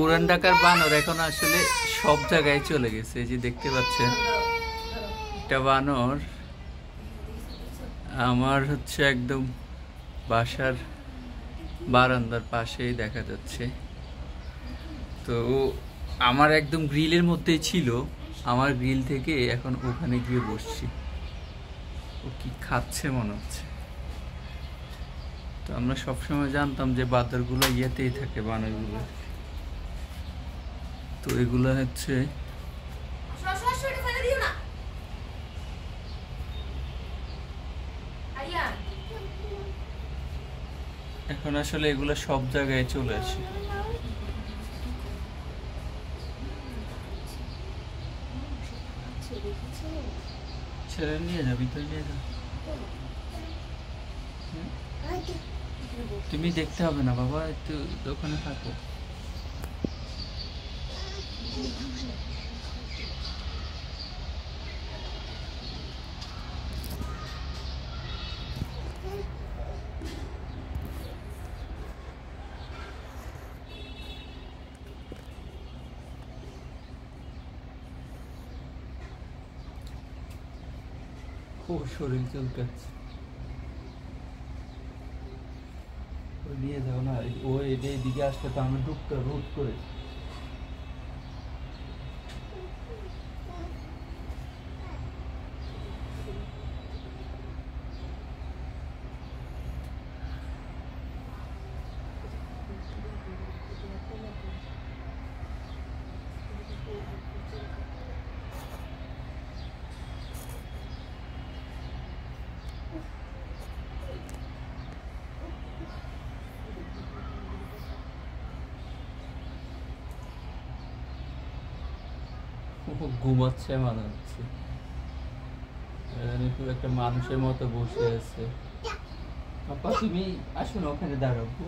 পুরান ঢাকার বানর এখন আসলে সব জায়গায় চলে গেছে। এই যে দেখতে পাচ্ছেন একটা বানর আমার হচ্ছে একদম বাসার বারান্দার পাশেই দেখা যাচ্ছে। তো আমার একদম গ্রিলের মধ্যেই ছিল, আমার গ্রিল থেকে এখন ওখানে গিয়ে বসছি। ও কি খাচ্ছে মনে হচ্ছে। তো আমরা সবসময় জানতাম যে বাদরগুলো ইয়েতেই থাকে, বানরগুলো। তো এগুলো হচ্ছে এখন আসলে এগুলো সব জায়গায় চলে আসে। ছেড়ে নিয়ে যা, ভিতরে নিয়ে যা। তুমি দেখতে হবে না বাবা, একটু ওখানে থাকো। ও শরীর চলকাচ্ছে, নিয়ে যাও না। ও এদিকে আসলে তো আমরা ঢুকতে রোধ করে। ঘুমাচ্ছে মনে হচ্ছে, পুরো একটা মানুষের মতো বসে আছে। পাপা তুমি আসো না, ওখানে দাঁড়াবো।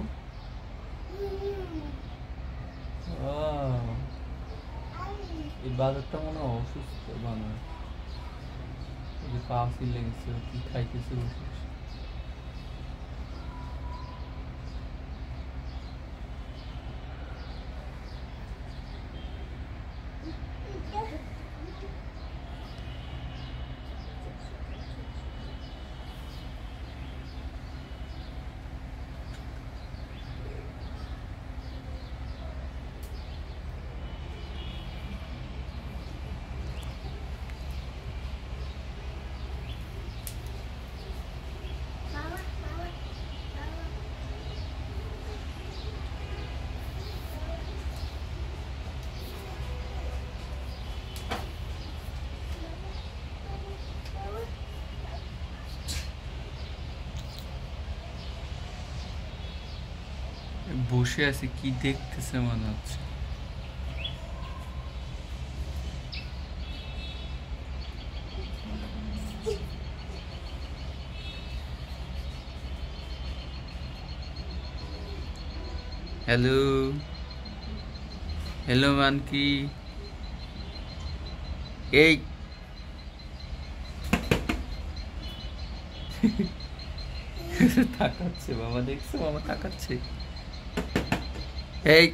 এই বাজারটা মনে হয় অসুস্থ মানুষ, পা ফিলে গেছে, কি খাইতেছে বসে। বসে আছে, কি দেখতেছে মনে হচ্ছে। হ্যালো হ্যালো মানকি, এই তাকাচ্ছে বাবা, দেখছো বাবা তাকাচ্ছে। এই